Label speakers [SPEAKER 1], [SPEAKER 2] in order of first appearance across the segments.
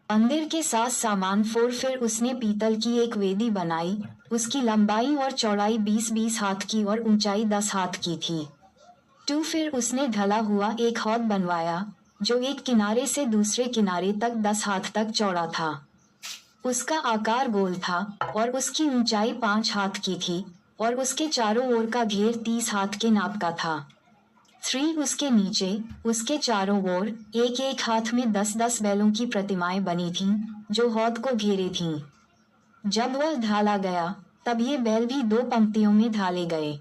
[SPEAKER 1] मंदिर के साथ सामान 4 फिर उसने पीतल की एक वेदी बनाई। उसकी लंबाई और चौड़ाई 20-20 हाथ की और ऊंचाई 10 हाथ की थी। 2 फिर उसने ढला हुआ एक हौद बनवाया जो एक किनारे से दूसरे किनारे तक 10 हाथ तक चौड़ा था। उसका आकार गोल था और उसकी ऊंचाई 5 हाथ की थी और उसके चारों ओर का घेर 30 हाथ के नाप का था। 3 उसके नीचे उसके चारों ओर एक एक हाथ में 10-10 बैलों की प्रतिमाएं बनी थीं जो हौद को घेरे थीं। जब वह ढाला गया तब ये बैल भी 2 पंक्तियों में ढाले गए।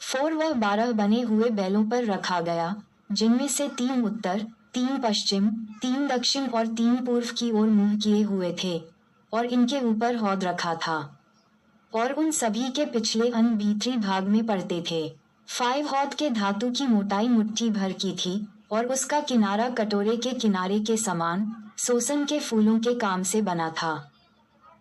[SPEAKER 1] 4 वह 12 बने हुए बैलों पर रखा गया जिनमें से 3 उत्तर, 3 पश्चिम, 3 दक्षिण और 3 पूर्व की ओर मुंह किए हुए थे और इनके ऊपर हौद रखा था और उन सभी के पिछले अंग भीतरी भाग में पड़ते थे। 5 हौद के धातु की मोटाई मुट्ठी भर की थी और उसका किनारा कटोरे के किनारे के समान सोसन के फूलों के काम से बना था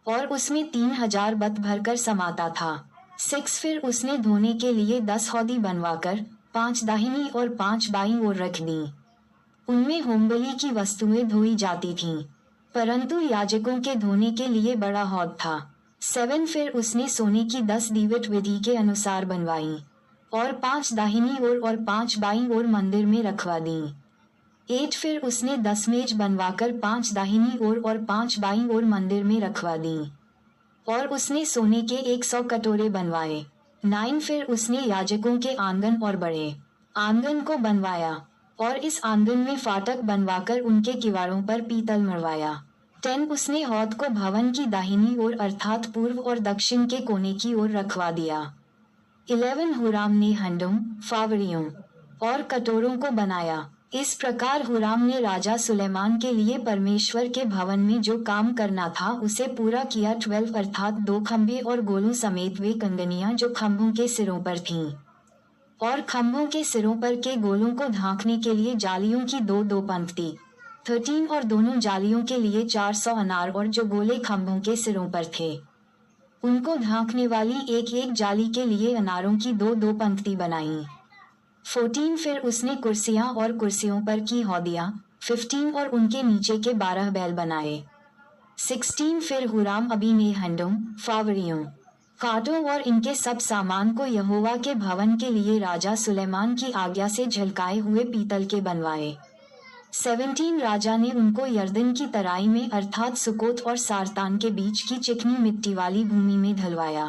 [SPEAKER 1] और उसमें 3000 बत भरकर समाता था। 6 फिर उसने धोने के लिए 10 हौदी बनवाकर 5 दाहिनी और 5 बाईं ओर रख दी। उनमें होमबलि की वस्तुएं धोई जाती थीं, परंतु याजकों के धोने के लिए बड़ा हौद था। 7 फिर उसने सोने की 10 दीवट विधि के अनुसार बनवाई और 5 दाहिनी ओर और 5 बाईं ओर मंदिर में रखवा दी। 8 फिर उसने 10 मेज बनवाकर 5 दाहिनी ओर और 5 बाईं ओर मंदिर में रखवा दी और उसने सोने के 100 कटोरे बनवाए। 9 फिर उसने याजकों के आंगन और बड़े आंगन को बनवाया और इस आंगन में फाटक बनवाकर उनके किवाड़ों पर पीतल मरवाया। 10 उसने हौद को भवन की दाहिनी ओर अर्थात पूर्व और दक्षिण के कोने की ओर रखवा दिया। 11 हुराम ने हंडों, फावड़ियों और कटोरों को बनाया। इस प्रकार हुराम ने राजा सुलेमान के लिए परमेश्वर के भवन में जो काम करना था उसे पूरा किया। 12 अर्थात 2 खंभे और गोलों समेत वे कंगनियां जो खंभों के सिरों पर थीं और खंभों के सिरों पर के गोलों को ढांकने के लिए जालियों की 2-2 पंक्ति। 13 और दोनों जालियों के लिए 400 अनार और जो गोले खंभों के सिरों पर थे उनको ढांकने वाली एक एक जाली के लिए अनारों की 2-2 पंक्ति बनाई। 14 फिर उसने कुर्सियां और कुर्सियों पर की हौदियां। 15 और उनके नीचे के 12 बैल बनाए। 16 फिर हुराम अबी ने हंडों, फावड़ियों, कांटों और इनके सब सामान को यहोवा के भवन के लिए राजा सुलेमान की आज्ञा से झलकाए हुए पीतल के बनवाए। 17 राजा ने उनको यरदन की तराई में अर्थात सुकोत और सारतान के बीच की चिकनी मिट्टी वाली भूमि में ढलवाया।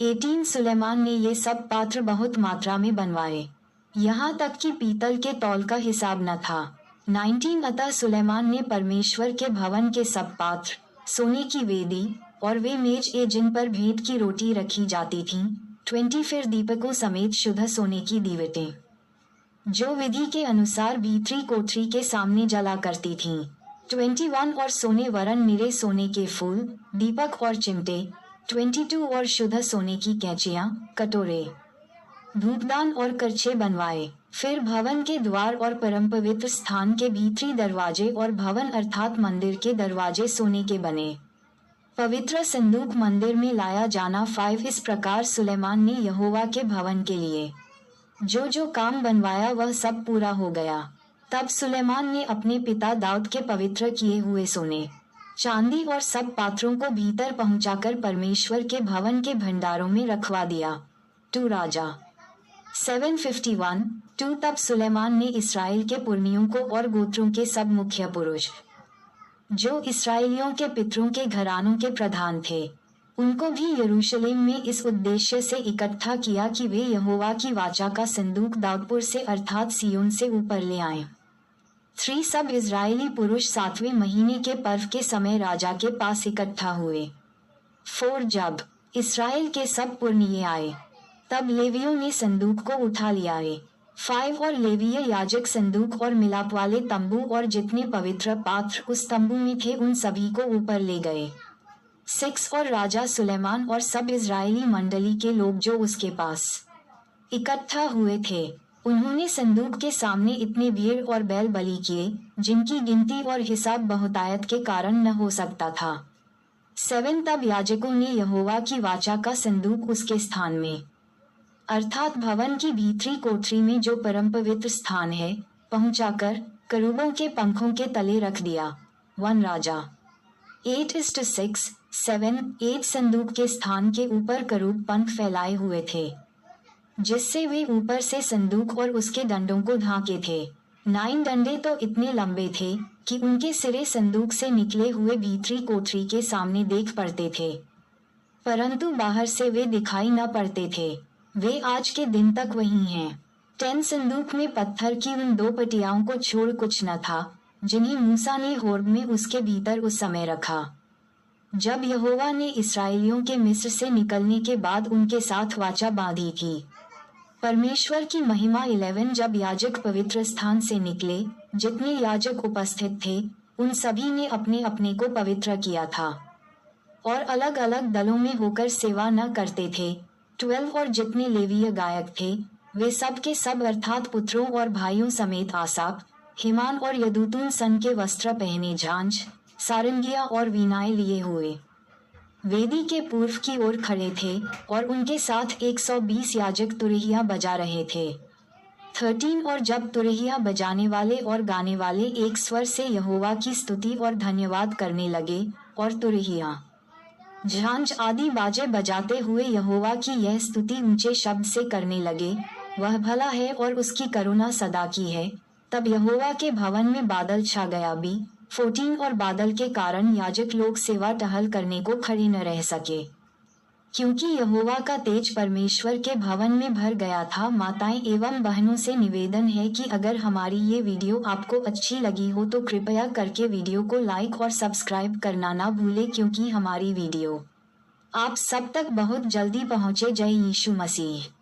[SPEAKER 1] 18 सुलेमान ने ये सब पात्र बहुत मात्रा में बनवाए, यहाँ तक कि पीतल के तौल का हिसाब न था। 19 अतः सुलेमान ने परमेश्वर के भवन के सब पात्र, सोने की वेदी और वे मेज जिन पर भेंट की रोटी रखी जाती थीं। 20 फिर दीपकों समेत शुद्ध सोने की दीवटें जो विधि के अनुसार भीतरी कोठरी के सामने जला करती थीं। 21 और सोने वरन निरे सोने के फूल, दीपक और चिमटे। 22 और शुद्ध सोने की कैंचियां, कटोरे, धूपदान और करछे बनवाए। फिर भवन के द्वार और परम पवित्र स्थान के भीतरी दरवाजे और भवन अर्थात मंदिर के दरवाजे सोने के बने। पवित्र संदूक मंदिर में लाया जाना। 5 इस प्रकार सुलेमान ने यहोवा के भवन के लिए जो जो काम बनवाया वह सब पूरा हो गया। तब सुलेमान ने अपने पिता दाऊद के पवित्र किए हुए सोने, चांदी और सब पात्रों को भीतर पहुंचाकर परमेश्वर के भवन के भंडारों में रखवा दिया। 2 राजा 751 2 तब सुलेमान ने इस्राएल के पुरनियों को और गोत्रों के सब मुख्य पुरुष जो इसराइलियों के पितरों के घरानों के प्रधान थे उनको भी यरूशलेम में इस उद्देश्य से इकट्ठा किया कि वे यहोवा की वाचा का संदूक दाऊदपुर से अर्थात सिय्योन से ऊपर ले आए। 3 सब इजरायली पुरुष 7वें महीने के पर्व के समय राजा के पास इकट्ठा हुए। 4 जब इस्राएल के सब पुरनिये आए तब लेवियों ने संदूक को उठा लिया है। 5 और लेवीय याजक संदूक और मिलाप वाले तंबू और जितने पवित्र पात्र उस तंबू में थे उन सभी को ऊपर ले गए। 6 और राजा सुलेमान और सब इजरायली मंडली के लोग जो उसके पास इकट्ठा हुए थे उन्होंने संदूक के सामने इतने भेड़ और बैल बलि किए जिनकी गिनती और हिसाब बहुतायत के कारण न हो सकता था। 7 तब याजकों ने यहोवा की वाचा का संदूक उसके स्थान में अर्थात भवन की भीतरी कोठरी में जो परम पवित्र स्थान है पहुंचाकर करूबों के पंखों के तले रख दिया। 1 राजा। 8:6, 7, 8 संदूक के स्थान के ऊपर करूब पंख फैलाए हुए थे, जिससे वे ऊपर से संदूक और उसके डंडों को ढांके थे। 9 डंडे तो इतने लंबे थे कि उनके सिरे संदूक से निकले हुए भीतरी कोठरी के सामने देख पड़ते थे, परंतु बाहर से वे दिखाई न पड़ते थे। वे आज के दिन तक वही हैं। 10 संदूक में पत्थर की उन 2 पटियाओं को छोड़ कुछ न था, जिन्हें मूसा ने होर्ब में उसके भीतर उस समय रखा, जब यहोवा ने इस्राएलियों के मिस्र से निकलने के बाद उनके साथ वाचा बांधी थी। परमेश्वर की महिमा 11 जब याजक पवित्र स्थान से निकले, जितने याजक उपस्थित थे उन सभी ने अपने अपने को पवित्र किया था और अलग अलग दलों में होकर सेवा न करते थे। 12 और जितने लेवीय गायक थे वे सब के सब अर्थात पुत्रों और भाइयों समेत आसाप, हेमान और यदूतून सन के वस्त्र पहने झांझ, सारंगियां और वीणाएं लिए हुए वेदी के पूर्व की ओर खड़े थे और उनके साथ 120 याजक तुरहिया बजा रहे थे। 13 और जब तुरहिया बजाने वाले और गाने वाले एक स्वर से यहोवा की स्तुति और धन्यवाद करने लगे और तुरहिया, झांझ आदि बाजे बजाते हुए यहोवा की यह स्तुति ऊंचे शब्द से करने लगे, वह भला है और उसकी करुणा सदा की है। तब यहोवा के भवन में बादल छा गया। 14 और बादल के कारण याजक लोग सेवा टहल करने को खड़े न रह सके, क्योंकि यहोवा का तेज परमेश्वर के भवन में भर गया था। माताएं एवं बहनों से निवेदन है कि अगर हमारी ये वीडियो आपको अच्छी लगी हो तो कृपया करके वीडियो को लाइक और सब्सक्राइब करना ना भूले, क्योंकि हमारी वीडियो आप सब तक बहुत जल्दी पहुंचे। जय यीशु मसीह।